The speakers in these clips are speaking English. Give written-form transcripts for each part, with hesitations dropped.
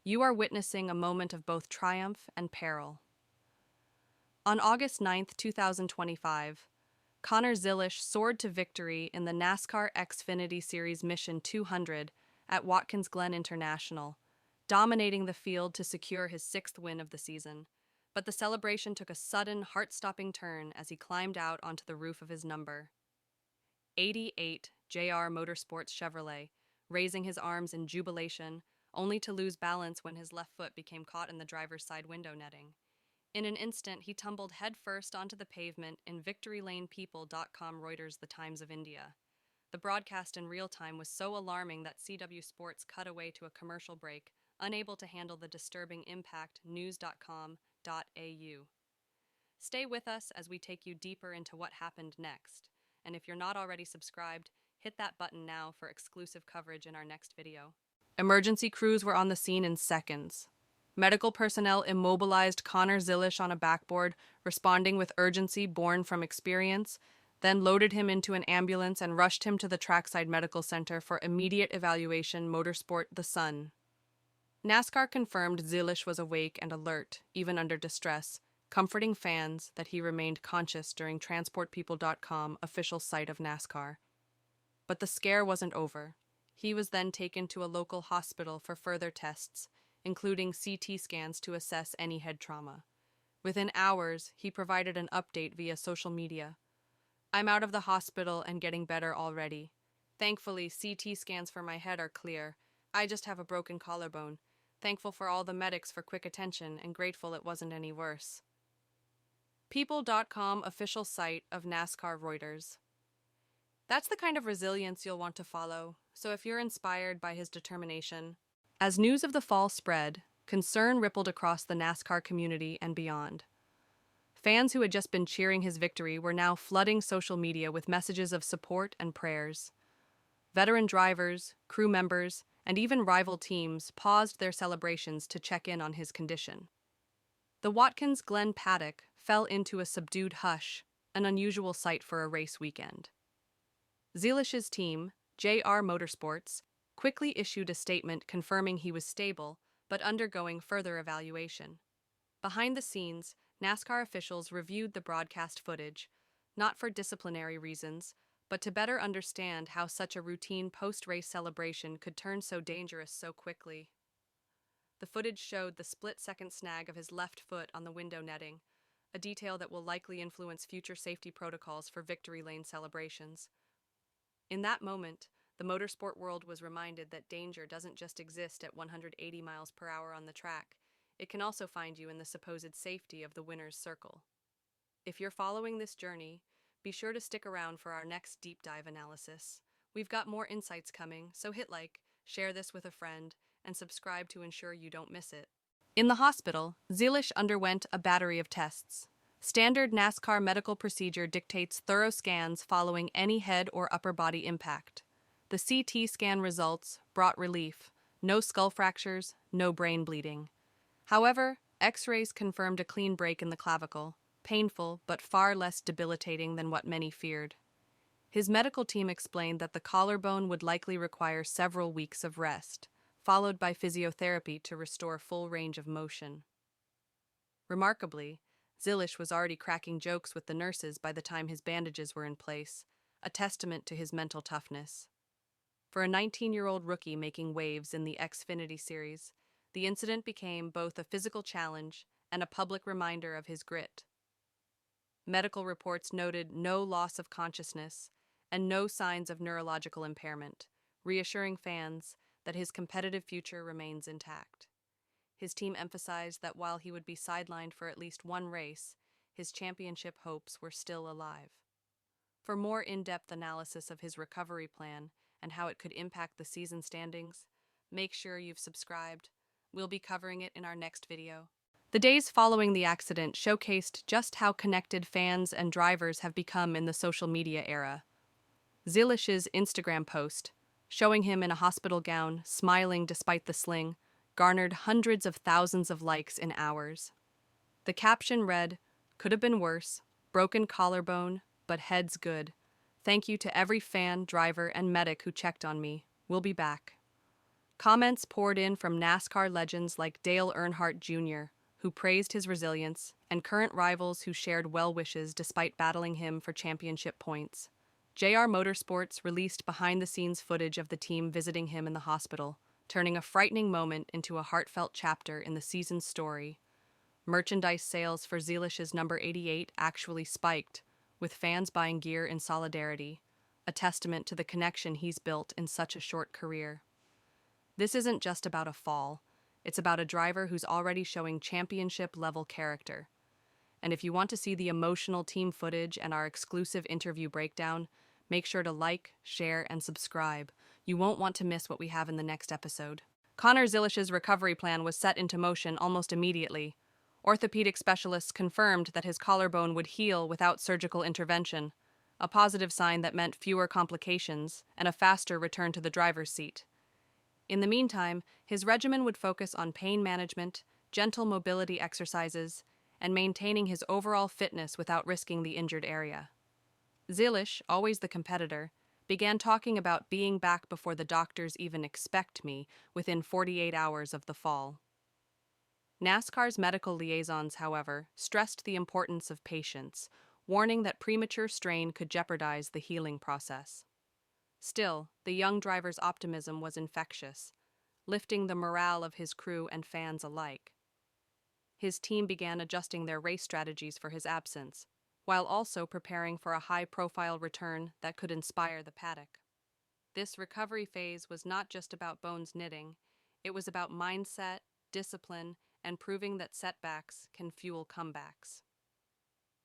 You are witnessing a moment of both triumph and peril. On August 9th, 2025, Connor Zilisch soared to victory in the NASCAR Xfinity Series Mission 200 at Watkins Glen International, dominating the field to secure his sixth win of the season. But the celebration took a sudden, heart-stopping turn as he climbed out onto the roof of his number 88 JR Motorsports Chevrolet, raising his arms in jubilation, only to lose balance when his left foot became caught in the driver's side window netting. In an instant, he tumbled headfirst onto the pavement in victorylanepeople.com Reuters The Times of India. The broadcast in real time was so alarming that CW Sports cut away to a commercial break, unable to handle the disturbing impact. News.com.au. Stay with us as we take you deeper into what happened next. And if you're not already subscribed, hit that button now for exclusive coverage in our next video. Emergency crews were on the scene in seconds. Medical personnel immobilized Connor Zilisch on a backboard, responding with urgency born from experience, then loaded him into an ambulance and rushed him to the Trackside Medical Center for immediate evaluation. Motorsport The Sun. NASCAR confirmed Zilisch was awake and alert, even under distress, comforting fans that he remained conscious during TransportPeople.com official site of NASCAR. But the scare wasn't over. He was then taken to a local hospital for further tests, including CT scans to assess any head trauma. Within hours, he provided an update via social media. "I'm out of the hospital and getting better already. Thankfully, CT scans for my head are clear. I just have a broken collarbone. Thankful for all the medics for quick attention and grateful it wasn't any worse." People.com official site of NASCAR Reuters. That's the kind of resilience you'll want to follow, so if you're inspired by his determination. As news of the fall spread, concern rippled across the NASCAR community and beyond. Fans who had just been cheering his victory were now flooding social media with messages of support and prayers. Veteran drivers, crew members, and even rival teams paused their celebrations to check in on his condition. The Watkins Glen paddock fell into a subdued hush, an unusual sight for a race weekend. Zilisch's team, JR Motorsports, quickly issued a statement confirming he was stable, but undergoing further evaluation. Behind the scenes, NASCAR officials reviewed the broadcast footage, not for disciplinary reasons, but to better understand how such a routine post-race celebration could turn so dangerous so quickly. The footage showed the split-second snag of his left foot on the window netting, a detail that will likely influence future safety protocols for victory lane celebrations. In that moment, the motorsport world was reminded that danger doesn't just exist at 180 miles per hour on the track. It can also find you in the supposed safety of the winner's circle. If you're following this journey, be sure to stick around for our next deep dive analysis. We've got more insights coming, so hit like, share this with a friend, and subscribe to ensure you don't miss it. In the hospital, Zilisch underwent a battery of tests. Standard NASCAR medical procedure dictates thorough scans following any head or upper body impact. The CT scan results brought relief. No skull fractures, no brain bleeding. However, X-rays confirmed a clean break in the clavicle, painful but far less debilitating than what many feared. His medical team explained that the collarbone would likely require several weeks of rest, followed by physiotherapy to restore full range of motion. Remarkably, Zilisch was already cracking jokes with the nurses by the time his bandages were in place, a testament to his mental toughness. For a 19-year-old rookie making waves in the Xfinity Series, the incident became both a physical challenge and a public reminder of his grit. Medical reports noted no loss of consciousness and no signs of neurological impairment, reassuring fans that his competitive future remains intact. His team emphasized that while he would be sidelined for at least one race, his championship hopes were still alive. For more in-depth analysis of his recovery plan and how it could impact the season standings, make sure you've subscribed. We'll be covering it in our next video. The days following the accident showcased just how connected fans and drivers have become in the social media era. Zilisch's Instagram post, showing him in a hospital gown, smiling despite the sling, garnered hundreds of thousands of likes in hours. The caption read, "Could have been worse, broken collarbone, but head's good. Thank you to every fan, driver, and medic who checked on me. We'll be back." Comments poured in from NASCAR legends like Dale Earnhardt Jr., who praised his resilience, and current rivals who shared well wishes despite battling him for championship points. JR Motorsports released behind-the-scenes footage of the team visiting him in the hospital, turning a frightening moment into a heartfelt chapter in the season's story. Merchandise sales for Zilisch's number 88 actually spiked, with fans buying gear in solidarity, a testament to the connection he's built in such a short career. This isn't just about a fall, it's about a driver who's already showing championship-level character. And if you want to see the emotional team footage and our exclusive interview breakdown, make sure to like, share, and subscribe. You won't want to miss what we have in the next episode. Connor Zilisch's recovery plan was set into motion almost immediately. Orthopedic specialists confirmed that his collarbone would heal without surgical intervention, a positive sign that meant fewer complications and a faster return to the driver's seat. In the meantime, his regimen would focus on pain management, gentle mobility exercises, and maintaining his overall fitness without risking the injured area. Zilisch, always the competitor, began talking about being back before the doctors even expect me within 48 hours of the fall. NASCAR's medical liaisons, however, stressed the importance of patience, warning that premature strain could jeopardize the healing process. Still, the young driver's optimism was infectious, lifting the morale of his crew and fans alike. His team began adjusting their race strategies for his absence, while also preparing for a high-profile return that could inspire the paddock. This recovery phase was not just about bones knitting, it was about mindset, discipline, and proving that setbacks can fuel comebacks.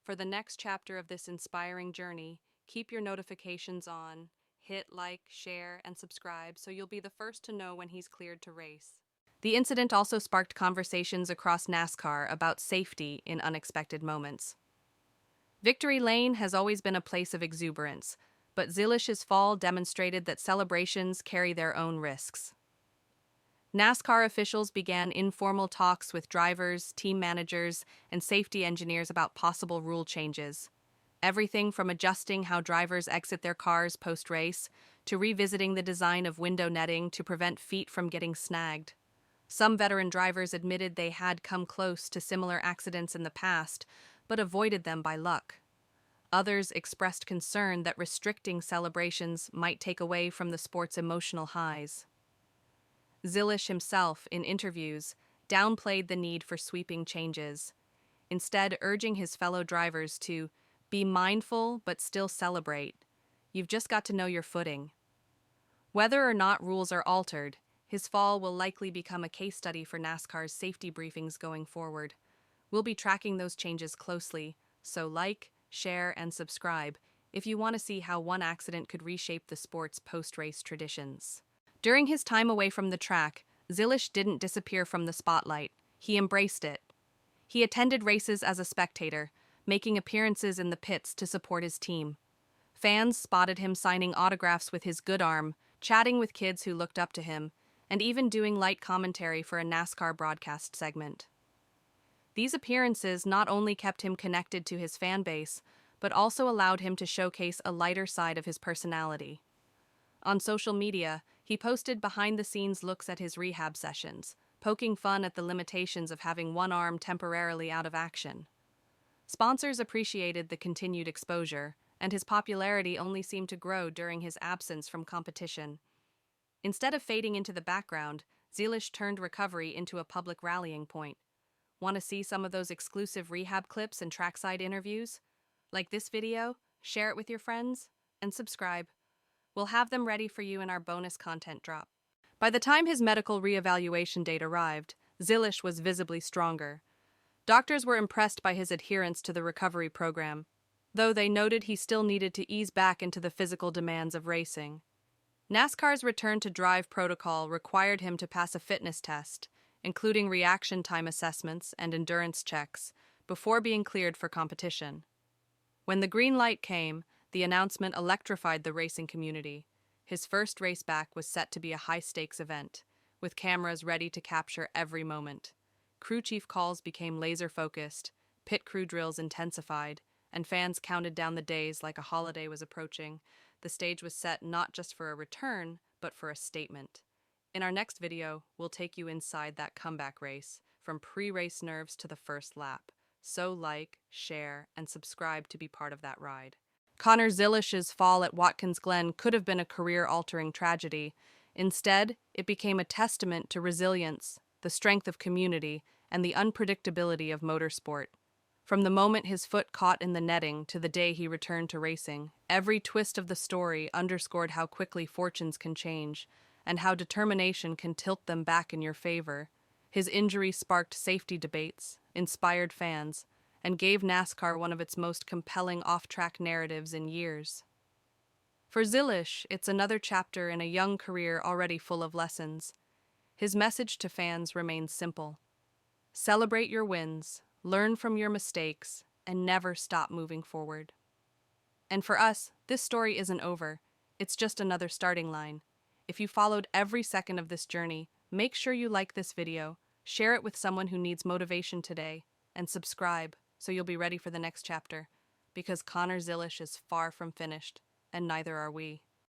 For the next chapter of this inspiring journey, keep your notifications on, hit like, share, and subscribe so you'll be the first to know when he's cleared to race. The incident also sparked conversations across NASCAR about safety in unexpected moments. Victory Lane has always been a place of exuberance, but Zilisch's fall demonstrated that celebrations carry their own risks. NASCAR officials began informal talks with drivers, team managers, and safety engineers about possible rule changes. Everything from adjusting how drivers exit their cars post-race to revisiting the design of window netting to prevent feet from getting snagged. Some veteran drivers admitted they had come close to similar accidents in the past, but avoided them by luck. Others expressed concern that restricting celebrations might take away from the sport's emotional highs. Zilisch himself, in interviews, downplayed the need for sweeping changes, instead urging his fellow drivers to be mindful but still celebrate. You've just got to know your footing. Whether or not rules are altered, his fall will likely become a case study for NASCAR's safety briefings going forward. We'll be tracking those changes closely, so like, share, and subscribe if you want to see how one accident could reshape the sport's post-race traditions. During his time away from the track, Zilisch didn't disappear from the spotlight. He embraced it. He attended races as a spectator, making appearances in the pits to support his team. Fans spotted him signing autographs with his good arm, chatting with kids who looked up to him, and even doing light commentary for a NASCAR broadcast segment. These appearances not only kept him connected to his fan base, but also allowed him to showcase a lighter side of his personality. On social media, he posted behind-the-scenes looks at his rehab sessions, poking fun at the limitations of having one arm temporarily out of action. Sponsors appreciated the continued exposure, and his popularity only seemed to grow during his absence from competition. Instead of fading into the background, Zilisch turned recovery into a public rallying point. Want to see some of those exclusive rehab clips and trackside interviews? Like this video, share it with your friends, and subscribe. We'll have them ready for you in our bonus content drop. By the time his medical reevaluation date arrived, Zilisch was visibly stronger. Doctors were impressed by his adherence to the recovery program, though they noted he still needed to ease back into the physical demands of racing. NASCAR's return to drive protocol required him to pass a fitness test, including reaction time assessments and endurance checks, before being cleared for competition. When the green light came, the announcement electrified the racing community. His first race back was set to be a high-stakes event, with cameras ready to capture every moment. Crew chief calls became laser-focused, pit crew drills intensified, and fans counted down the days like a holiday was approaching. The stage was set not just for a return, but for a statement. In our next video, we'll take you inside that comeback race, from pre-race nerves to the first lap. So like, share, and subscribe to be part of that ride. Connor Zilisch's fall at Watkins Glen could have been a career-altering tragedy. Instead, it became a testament to resilience, the strength of community, and the unpredictability of motorsport. From the moment his foot caught in the netting to the day he returned to racing, every twist of the story underscored how quickly fortunes can change, and how determination can tilt them back in your favor. His injury sparked safety debates, inspired fans, and gave NASCAR one of its most compelling off-track narratives in years. For Zilisch, it's another chapter in a young career already full of lessons. His message to fans remains simple: celebrate your wins, learn from your mistakes, and never stop moving forward. And for us, this story isn't over. It's just another starting line. If you followed every second of this journey, make sure you like this video, share it with someone who needs motivation today, and subscribe so you'll be ready for the next chapter. Because Connor Zilisch is far from finished, and neither are we.